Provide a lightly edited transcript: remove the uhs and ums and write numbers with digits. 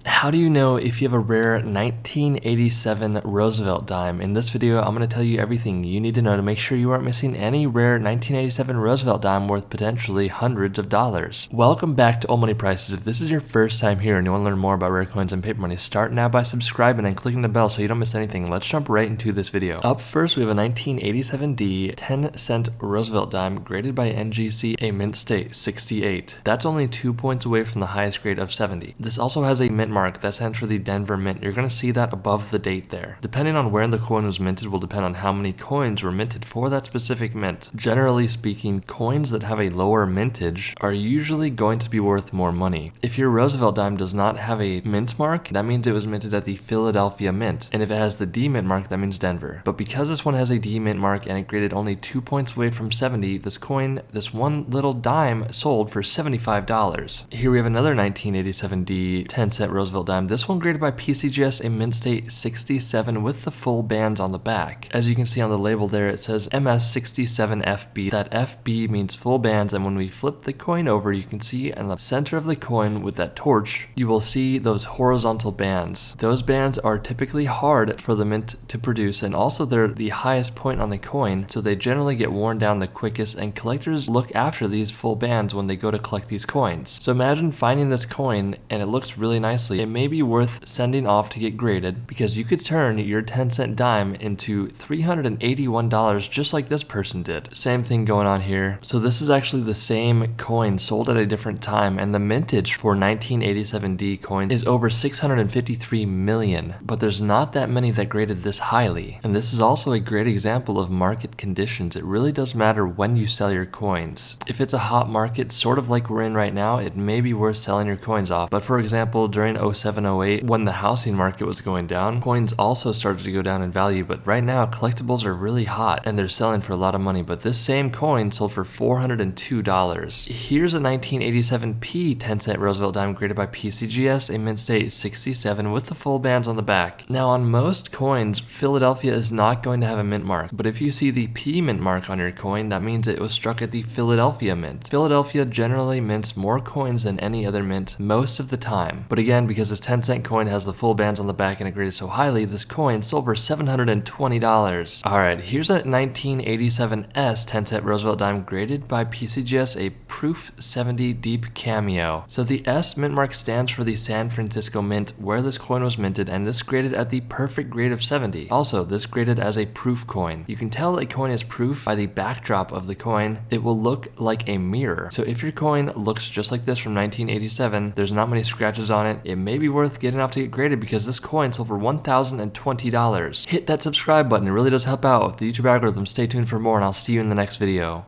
How do you know if you have a rare 1987 Roosevelt dime? In this video, I'm going to tell you everything you need to know to make sure you aren't missing any rare 1987 Roosevelt dime worth potentially hundreds of dollars. Welcome back to Old Money Prices. If this is your first time here and you want to learn more about rare coins and paper money, start now by subscribing and clicking the bell so you don't miss anything. Let's jump right into this video. Up first, we have a 1987D 10-cent Roosevelt dime graded by NGC, a mint state 68. That's only 2 points away from the highest grade of 70. This also has a mint mark that stands for the Denver Mint. You're going to see that above the date there. Depending on where the coin was minted will depend on how many coins were minted for that specific mint. Generally speaking, coins that have a lower mintage are usually going to be worth more money. If your Roosevelt dime does not have a mint mark, that means it was minted at the Philadelphia Mint. And if it has the D mint mark, that means Denver. But because this one has a D mint mark and it graded only 2 points away from 70, this one little dime sold for $75. Here we have another 1987D 10-cent Roosevelt dime. This one graded by PCGS, a mint state 67 with the full bands on the back. As you can see on the label there, it says MS67FB. That FB means full bands, and when we flip the coin over, you can see in the center of the coin with that torch, you will see those horizontal bands. Those bands are typically hard for the mint to produce, and also they're the highest point on the coin, so they generally get worn down the quickest, and collectors look after these full bands when they go to collect these coins. So imagine finding this coin and it looks really nicely. It may be worth sending off to get graded because you could turn your 10-cent dime into $381 just like this person did. Same thing going on here. So this is actually the same coin sold at a different time, and the mintage for 1987D coin is over 653 million, but there's not that many that graded this highly. And this is also a great example of market conditions. It really does matter when you sell your coins. If it's a hot market, sort of like we're in right now, it may be worth selling your coins off. But for example, during 07-08, when the housing market was going down, coins also started to go down in value. But right now, collectibles are really hot and they're selling for a lot of money. But this same coin sold for $402. Here's a 1987P 10-cent Roosevelt dime graded by PCGS, a mint state 67 with the full bands on the back. Now on most coins, Philadelphia is not going to have a mint mark. But if you see the P mint mark on your coin, that means it was struck at the Philadelphia Mint. Philadelphia generally mints more coins than any other mint most of the time. But again, because this 10-cent coin has the full bands on the back and it graded so highly, this coin sold for $720. Alright, here's a 1987S 10-cent Roosevelt dime graded by PCGS, a Proof 70 Deep Cameo. So the S mint mark stands for the San Francisco Mint where this coin was minted, and this graded at the perfect grade of 70. Also, this graded as a proof coin. You can tell a coin is proof by the backdrop of the coin. It will look like a mirror. So if your coin looks just like this from 1987, there's not many scratches on it, it may be worth getting off to get graded because this coin sold for $1,020. Hit that subscribe button, it really does help out with the YouTube algorithm. Stay tuned for more and I'll see you in the next video.